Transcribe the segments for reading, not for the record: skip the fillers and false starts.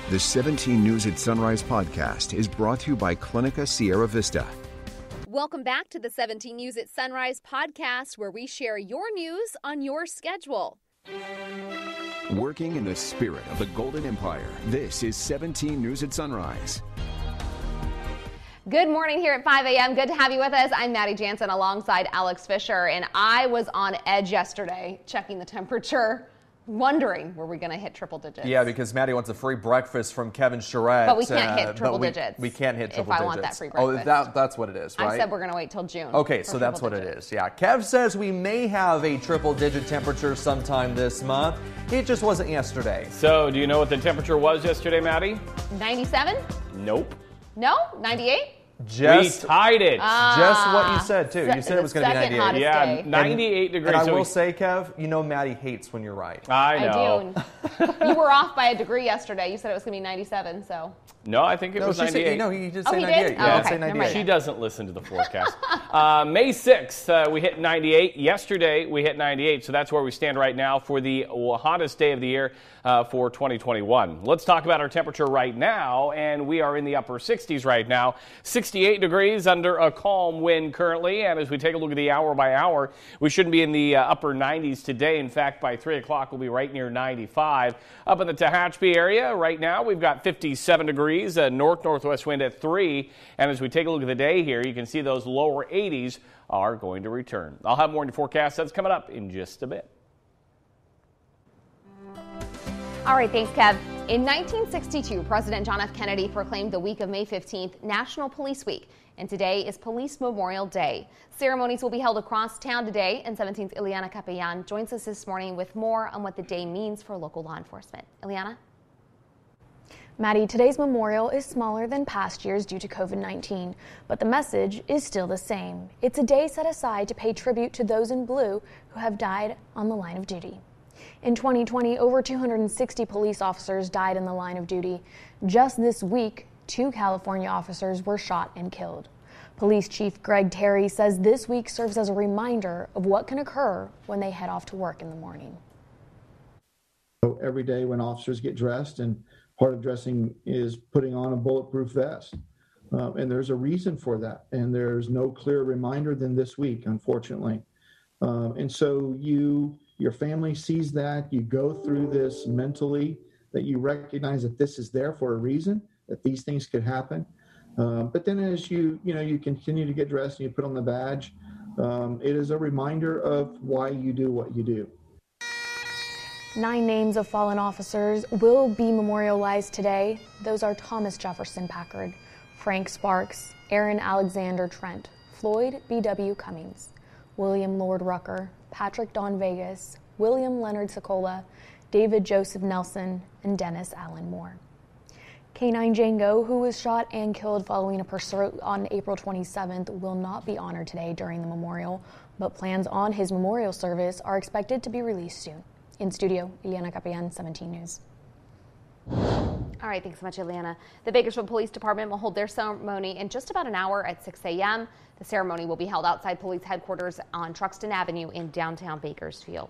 The 17 News at Sunrise podcast is brought to you by Clinica Sierra Vista. Welcome back to the 17 News at Sunrise podcast, where we share your news on your schedule. Working in the spirit of the Golden Empire, this is 17 News at Sunrise. Good morning here at 5 a.m. Good to have you with us. I'm Maddie Jansen alongside Alex Fisher, and I was on edge yesterday checking the temperature, wondering, were we going to hit triple digits? Yeah, because Maddie wants a free breakfast from Kevin Charette. But we can't hit triple digits. We can't hit triple digits. If I want that free breakfast. Oh, that's what it is, right? I said we're going to wait till June. Okay, so that's what it is. Yeah, Kev says we may have a triple-digit temperature sometime this month. It just wasn't yesterday. So, do you know what the temperature was yesterday, Maddie? 97? Nope. No? 98? We tied it. Just what you said, too. You said it was going to be 98. Yeah, 98 degrees. And I will say, Kev, you know Maddie hates when you're right. I know. I do. You were off by a degree yesterday. You said it was going to be 97, so. No, I think it was 98. No, he just said he 98. Did? Yeah, okay. say 98. She doesn't listen to the forecast. May 6th, we hit 98. Yesterday, we hit 98, so that's where we stand right now for the hottest day of the year for 2021. Let's talk about our temperature right now, and we are in the upper 60s right now. 68 degrees under a calm wind currently, and as we take a look at the hour by hour, we shouldn't be in the upper 90s today. In fact, by 3 o'clock, we'll be right near 95. Up in the Tehachapi area right now, we've got 57 degrees. Northwest wind at 3. And as we take a look at the day here, you can see those lower 80s are going to return. I'll have more in your forecast. That's coming up in just a bit. All right, thanks, Kev. In 1962, President John F. Kennedy proclaimed the week of May 15th National Police Week, and today is Police Memorial Day. Ceremonies will be held across town today, and 17th Ileana Capeyan joins us this morning with more on what the day means for local law enforcement. Ileana? Maddie, today's memorial is smaller than past years due to COVID-19, but the message is still the same. It's a day set aside to pay tribute to those in blue who have died on the line of duty. In 2020, over 260 police officers died in the line of duty. Just this week, 2 California officers were shot and killed. Police Chief Greg Terry says this week serves as a reminder of what can occur when they head off to work in the morning. Every day when officers get dressed, and part of dressing is putting on a bulletproof vest. And there's a reason for that. And there's no clearer reminder than this week, unfortunately. And so your family sees that, you go through this mentally, that you recognize that this is there for a reason, that these things could happen. But then as you continue to get dressed and you put on the badge, it is a reminder of why you do what you do. 9 names of fallen officers will be memorialized today. Those are Thomas Jefferson Packard, Frank Sparks, Aaron Alexander Trent, Floyd B.W. Cummings, William Lord Rucker, Patrick Don Vegas, William Leonard Sokola, David Joseph Nelson, and Dennis Allen Moore. K-9 Django, who was shot and killed following a pursuit on April 27th, will not be honored today during the memorial, but plans on his memorial service are expected to be released soon. In studio, Ileana Capeyan, 17 News. All right, thanks so much, Ileana. The Bakersfield Police Department will hold their ceremony in just about an hour at 6 a.m. The ceremony will be held outside police headquarters on Truxton Avenue in downtown Bakersfield.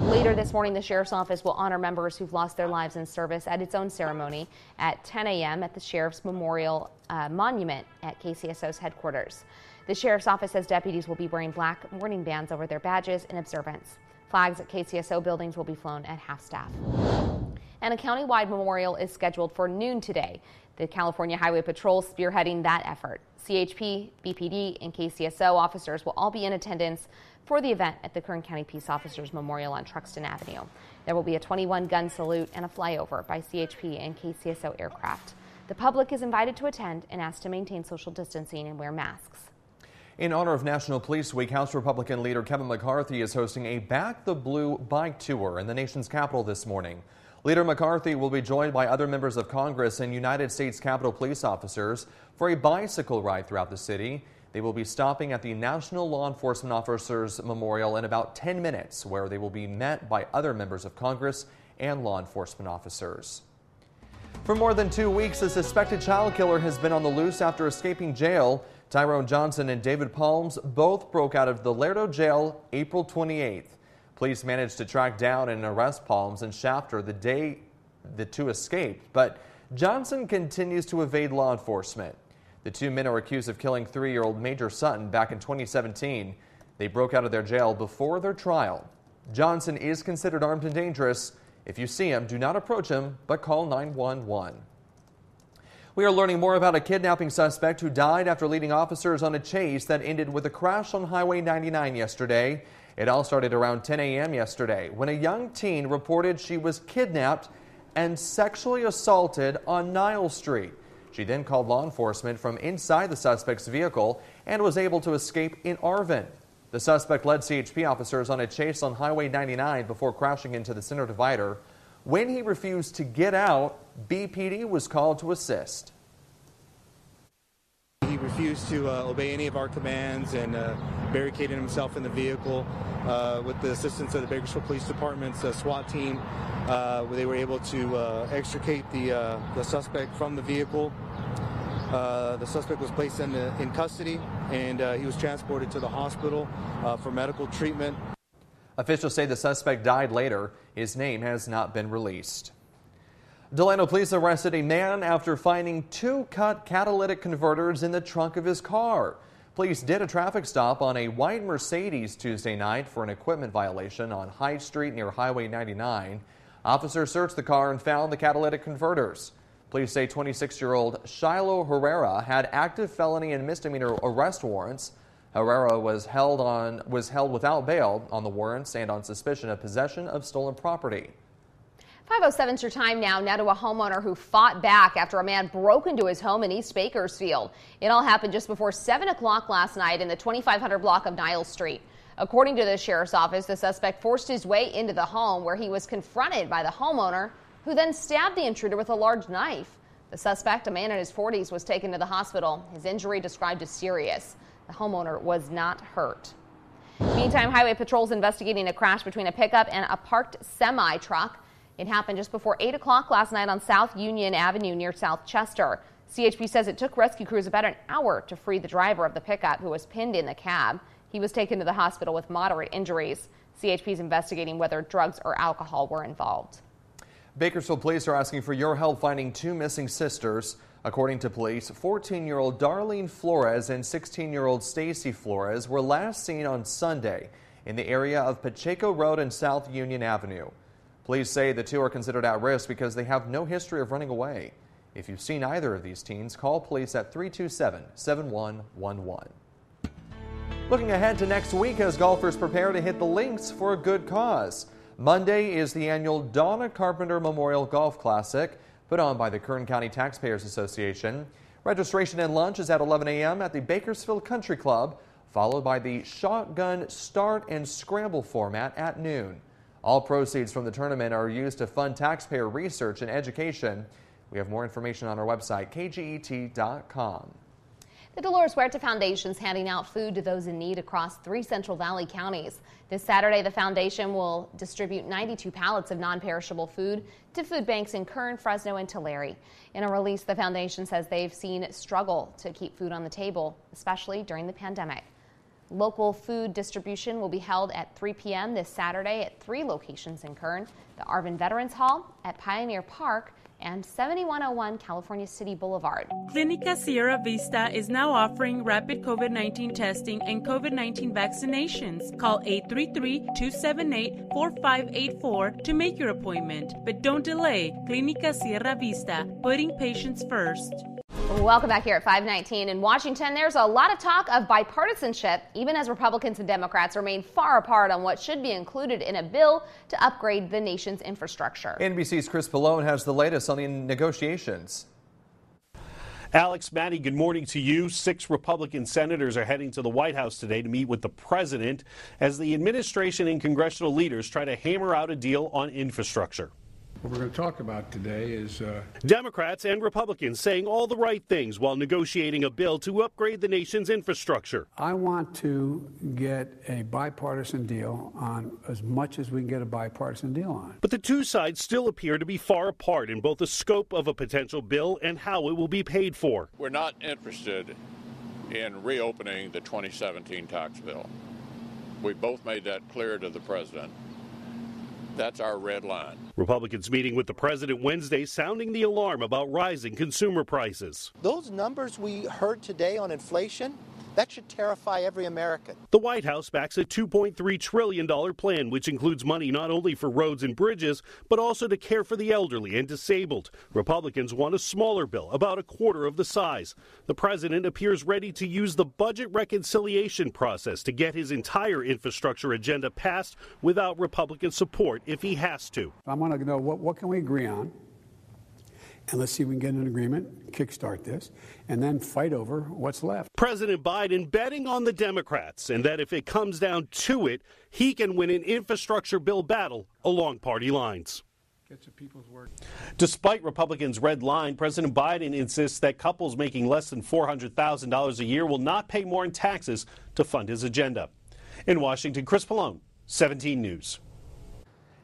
Later this morning, the Sheriff's Office will honor members who've lost their lives in service at its own ceremony at 10 a.m. at the Sheriff's Memorial Monument at KCSO's headquarters. The Sheriff's Office says deputies will be wearing black mourning bands over their badges in observance. Flags at KCSO buildings will be flown at half-staff. And a countywide memorial is scheduled for noon today. The California Highway Patrol spearheading that effort. CHP, BPD, and KCSO officers will all be in attendance for the event at the Kern County Peace Officers Memorial on Truxton Avenue. There will be a 21-gun salute and a flyover by CHP and KCSO aircraft. The public is invited to attend and asked to maintain social distancing and wear masks. In honor of National Police Week, House Republican leader Kevin McCarthy is hosting a Back the Blue bike tour in the nation's capital this morning. Leader McCarthy will be joined by other members of Congress and United States Capitol Police officers for a bicycle ride throughout the city. They will be stopping at the National Law Enforcement Officers Memorial in about 10 minutes, where they will be met by other members of Congress and law enforcement officers. For more than 2 weeks, a suspected child killer has been on the loose after escaping jail. Tyrone Johnson and David Palms both broke out of the Lerdo jail April 28th. Police managed to track down and arrest Palms and Shafter the day the two escaped, but Johnson continues to evade law enforcement. The two men are accused of killing 3-year-old Major Sutton back in 2017. They broke out of their jail before their trial. Johnson is considered armed and dangerous. If you see him, do not approach him, but call 911. We are learning more about a kidnapping suspect who died after leading officers on a chase that ended with a crash on Highway 99 yesterday. It all started around 10 a.m. yesterday when a young teen reported she was kidnapped and sexually assaulted on Niles Street. She then called law enforcement from inside the suspect's vehicle and was able to escape in Arvin. The suspect led CHP officers on a chase on Highway 99 before crashing into the center divider. When he refused to get out, BPD was called to assist. He refused to obey any of our commands and barricaded himself in the vehicle. With the assistance of the Bakersfield Police Department's SWAT team, they were able to extricate the suspect from the vehicle. The suspect was placed in custody, and he was transported to the hospital for medical treatment. Officials say the suspect died later. His name has not been released. Delano police arrested a man after finding 2 cut catalytic converters in the trunk of his car. Police did a traffic stop on a white Mercedes Tuesday night for an equipment violation on High Street near Highway 99. Officers searched the car and found the catalytic converters. Police say 26-year-old Shiloh Huerta had active felony and misdemeanor arrest warrants. Huerta was held without bail on the warrants and on suspicion of possession of stolen property. 5:07 is your time now. Now to a homeowner who fought back after a man broke into his home in East Bakersfield. It all happened just before 7 o'clock last night in the 2500 block of Niles Street. According to the sheriff's office, the suspect forced his way into the home where he was confronted by the homeowner, who then stabbed the intruder with a large knife. The suspect, a man in his 40s, was taken to the hospital. His injury described as serious. The homeowner was not hurt. Meantime, highway patrols investigating a crash between a pickup and a parked semi-truck. It happened just before 8 o'clock last night on South Union Avenue near South Chester. CHP says it took rescue crews about an hour to free the driver of the pickup, who was pinned in the cab. He was taken to the hospital with moderate injuries. CHP is investigating whether drugs or alcohol were involved. Bakersfield police are asking for your help finding 2 missing sisters. According to police, 14-year-old Darlene Flores and 16-year-old Stacy Flores were last seen on Sunday in the area of Pacheco Road and South Union Avenue. Police say the 2 are considered at risk because they have no history of running away. If you've seen either of these teens, call police at 327-7111. Looking ahead to next week as golfers prepare to hit the links for a good cause. Monday is the annual Donna Carpenter Memorial Golf Classic, put on by the Kern County Taxpayers Association. Registration and lunch is at 11 a.m. at the Bakersfield Country Club, followed by the shotgun start and scramble format at noon. All proceeds from the tournament are used to fund taxpayer research and education. We have more information on our website, kget.com. The Dolores Huerta Foundation is handing out food to those in need across 3 Central Valley counties. This Saturday, the foundation will distribute 92 pallets of non-perishable food to food banks in Kern, Fresno, and Tulare. In a release, the foundation says they've seen struggle to keep food on the table, especially during the pandemic. Local food distribution will be held at 3 p.m. this Saturday at 3 locations in Kern: the Arvin Veterans Hall, at Pioneer Park, and 7101 California City Boulevard. Clinica Sierra Vista is now offering rapid COVID-19 testing and COVID-19 vaccinations. Call 833-278-4584 to make your appointment. But don't delay. Clinica Sierra Vista, putting patients first. Welcome back here at 519. In Washington, there's a lot of talk of bipartisanship, even as Republicans and Democrats remain far apart on what should be included in a bill to upgrade the nation's infrastructure. NBC's Chris Pallone has the latest on the negotiations. Alex, Maddie, good morning to you. 6 Republican senators are heading to the White House today to meet with the president as the administration and congressional leaders try to hammer out a deal on infrastructure. What we're going to talk about today is Democrats and Republicans saying all the right things while negotiating a bill to upgrade the nation's infrastructure. I want to get a bipartisan deal on as much as we can get a bipartisan deal on. But the two sides still appear to be far apart in both the scope of a potential bill and how it will be paid for. We're not interested in reopening the 2017 tax bill. We both made that clear to the president. That's our red line. Republicans meeting with the president Wednesday, sounding the alarm about rising consumer prices. Those numbers we heard today on inflation, that should terrify every American. The White House backs a $2.3 trillion plan, which includes money not only for roads and bridges, but also to care for the elderly and disabled. Republicans want a smaller bill, about a quarter of the size. The president appears ready to use the budget reconciliation process to get his entire infrastructure agenda passed without Republican support if he has to. I want to know what can we agree on? And let's see if we can get an agreement, kickstart this, and then fight over what's left. President Biden betting on the Democrats, and that if it comes down to it, he can win an infrastructure bill battle along party lines. Get some people's word. Despite Republicans' red line, President Biden insists that couples making less than $400,000 a year will not pay more in taxes to fund his agenda. In Washington, Chris Pallone, 17 News.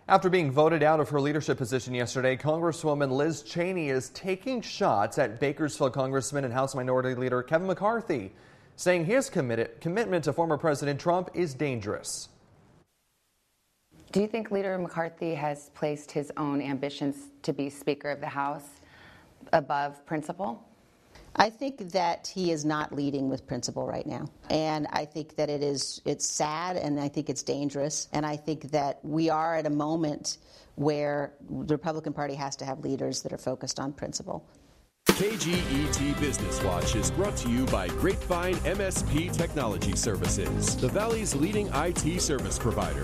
After being voted out of her leadership position yesterday, Congresswoman Liz Cheney is taking shots at Bakersfield Congressman and House Minority Leader Kevin McCarthy, saying his commitment to former President Trump is dangerous. Do you think Leader McCarthy has placed his own ambitions to be Speaker of the House above principle? I think that he is not leading with principle right now. And I think that it's sad, and I think it's dangerous. And I think that we are at a moment where the Republican Party has to have leaders that are focused on principle. KGET Business Watch is brought to you by Grapevine MSP Technology Services, the Valley's leading IT service provider.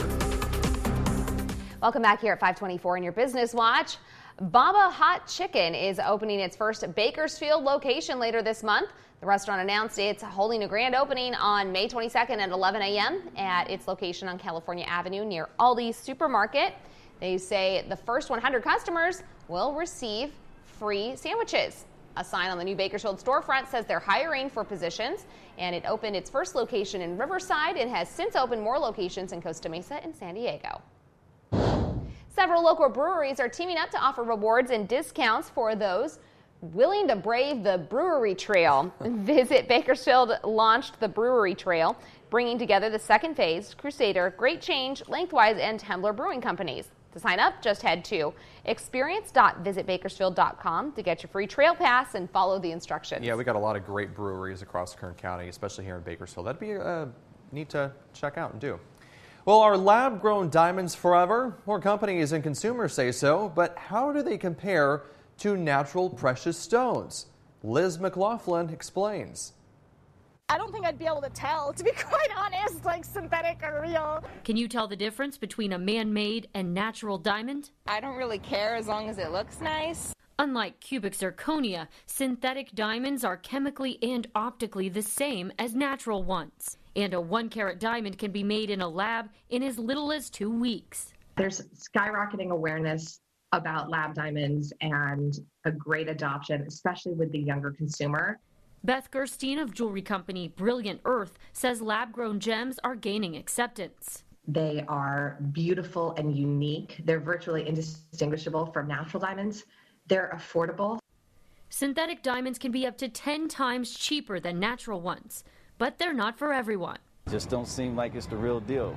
Welcome back here at 524 in your Business Watch. Baba Hot Chicken is opening its first Bakersfield location later this month. The restaurant announced it's holding a grand opening on May 22nd at 11 a.m. at its location on California Avenue near Aldi's Supermarket. They say the first 100 customers will receive free sandwiches. A sign on the new Bakersfield storefront says they're hiring for positions, and it opened its first location in Riverside and has since opened more locations in Costa Mesa and San Diego. Several local breweries are teaming up to offer rewards and discounts for those willing to brave the brewery trail. Visit Bakersfield launched the brewery trail, bringing together the second phase, Crusader, Great Change, Lengthwise, and Tembler brewing companies. To sign up, just head to experience.visitbakersfield.com to get your free trail pass and follow the instructions. Yeah, we got a lot of great breweries across Kern County, especially here in Bakersfield. That'd be neat to check out and do. Well, are lab-grown diamonds forever? More companies and consumers say so, but how do they compare to natural precious stones? Liz McLaughlin explains. I don't think I'd be able to tell, to be quite honest, like synthetic or real. Can you tell the difference between a man-made and natural diamond? I don't really care as long as it looks nice. Unlike cubic zirconia, synthetic diamonds are chemically and optically the same as natural ones. And a 1-carat diamond can be made in a lab in as little as 2 weeks. There's skyrocketing awareness about lab diamonds and a great adoption, especially with the younger consumer. Beth Gerstein of jewelry company Brilliant Earth says lab-grown gems are gaining acceptance. They are beautiful and unique. They're virtually indistinguishable from natural diamonds. They're affordable. Synthetic diamonds can be up to 10 times cheaper than natural ones, but they're not for everyone. Just don't seem like it's the real deal.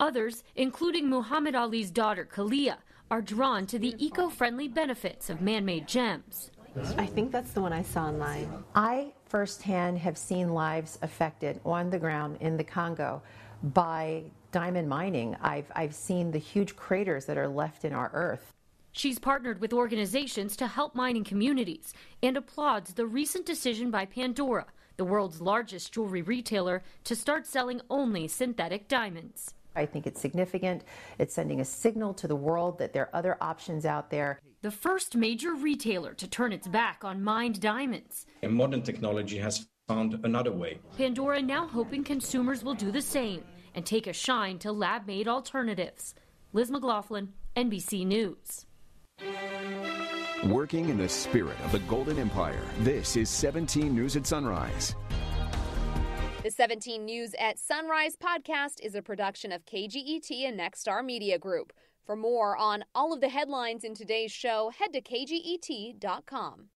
Others, including Muhammad Ali's daughter Kalia, are drawn to the eco-friendly benefits of man-made gems. I think that's the one I saw online. I firsthand have seen lives affected on the ground in the Congo by diamond mining. I've seen the huge craters that are left in our earth. She's partnered with organizations to help mining communities and applauds the recent decision by Pandora, the world's largest jewelry retailer, to start selling only synthetic diamonds. I think it's significant. It's sending a signal to the world that there are other options out there. The first major retailer to turn its back on mined diamonds. And modern technology has found another way. Pandora now hoping consumers will do the same and take a shine to lab-made alternatives. Liz McLaughlin, NBC News. Working in the spirit of the Golden Empire, this is 17 News at Sunrise. The 17 News at Sunrise podcast is a production of KGET and Nexstar Media Group. For more on all of the headlines in today's show, head to kget.com.